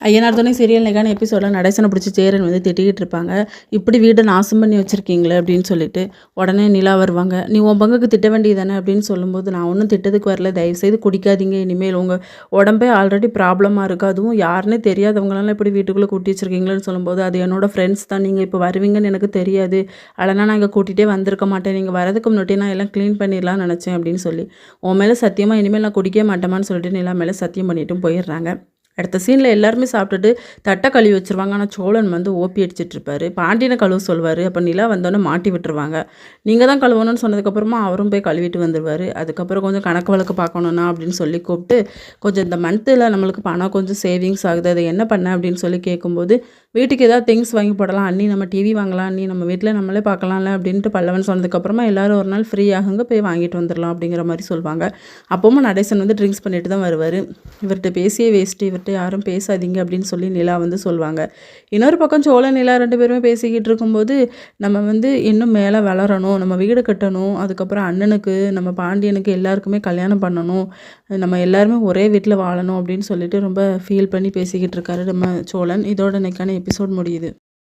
ஐயனார் துணை சீரியல் இன்னைக்கான எபிசோடில் நடேசனை பிடிச்சி சேரன் வந்து திட்டிக்கிட்டு இருப்பாங்க. இப்படி வீட்டை நாசம் பண்ணி வச்சுருக்கீங்களே அப்படின்னு சொல்லிட்டு உடனே நிலா வருவாங்க. நீ உன் பங்குக்கு திட்ட வேண்டியதானே அப்படின்னு சொல்லும்போது, நான் ஒன்றும் திட்டத்துக்கு வரல, தயவுசெய்து குடிக்காதீங்க, இனிமேல் உங்கள் உடம்பே ஆல்ரெடி ப்ராப்ளமாக இருக்குது, அதுவும் யாருன்னே தெரியாதவங்களெல்லாம் இப்படி வீட்டுக்குள்ளே கூட்டி வச்சுருக்கீங்களேன்னு சொல்லும்போது, அது என்னோடய ஃப்ரெண்ட்ஸ் தான், நீங்கள் இப்போ வருவீங்கன்னு எனக்கு தெரியாது, அதனால் நான் இங்கே கூட்டிகிட்டே வந்திருக்க மாட்டேன், நீங்கள் வரதுக்கு முன்னாடி நான் எல்லாம் க்ளீன் பண்ணிடலாம்னு நினச்சேன் அப்படின்னு சொல்லி, உன் மேலே சத்தியமாக இனிமேல் நான் குடிக்கவே மாட்டேமான்னு சொல்லிட்டு நிலா மேலே சத்தியம் பண்ணிட்டும் போயிடுறாங்க. அடுத்த சீனில் எல்லாருமே சாப்பிட்டுட்டு தட்டை கழுவி வச்சுருவாங்க. ஆனால் சோழன் வந்து ஓப்பி அடிச்சிட்ருப்பாரு. பாண்டியனை கழுவ சொல்லுவார். அப்போ நிலா வந்தோடனே மாட்டி விட்டுருவாங்க. நீங்கள் தான் கழுவணும்னு சொன்னதுக்கப்புறமா அவரும் போய் கழுவிட்டு வந்துடுவார். அதுக்கப்புறம் கொஞ்சம் கணக்கு வழக்கு பார்க்கணுன்னா அப்படின்னு சொல்லி கூப்பிட்டு, கொஞ்சம் இந்த மந்த்தில் நம்மளுக்கு பணம் கொஞ்சம் சேவிங்ஸ் ஆகுது, அதை என்ன பண்ண அப்படின்னு சொல்லி கேட்கும்போது, வீட்டுக்கு ஏதாவது திங்ஸ் வாங்கி போடலாம் அண்ணி, நம்ம டிவி வாங்கலாம் அண்ணி, நம்ம வீட்டில் நம்மளே பார்க்கலாம்ல அப்படின்ட்டு பல்லவன் சொன்னதுக்கப்புறமா எல்லோரும் ஒரு நாள் ஃப்ரீ ஆகுங்க, போய் வாங்கிட்டு வந்துடலாம் அப்படிங்கிற மாதிரி சொல்லுவாங்க. அப்பவும் நடேசன் வந்து ட்ரிங்க்ஸ் பண்ணிட்டு தான் வருவார். இவர்கிட்ட பேசியே வேஸ்ட்டு, இவர்கிட்ட யாரும் பேசாதீங்க அப்படின்னு சொல்லி நிலா வந்து சொல்லுவாங்க. இன்னொரு பக்கம் சோழன் நிலா 2 பேருமே பேசிக்கிட்டு இருக்கும்போது, நம்ம வந்து இன்னும் மேலே வளரணும், நம்ம வீடு கட்டணும், அதுக்கப்புறம் அண்ணனுக்கு நம்ம பாண்டியனுக்கு எல்லாருக்குமே கல்யாணம் பண்ணணும், நம்ம எல்லாருமே ஒரே வீட்டில் வாழணும் அப்படின்னு சொல்லிட்டு ரொம்ப ஃபீல் பண்ணி பேசிக்கிட்டு இருக்காரு நம்ம சோழன். இதோட இன்னைக்கான எபிசோட் முடியுது.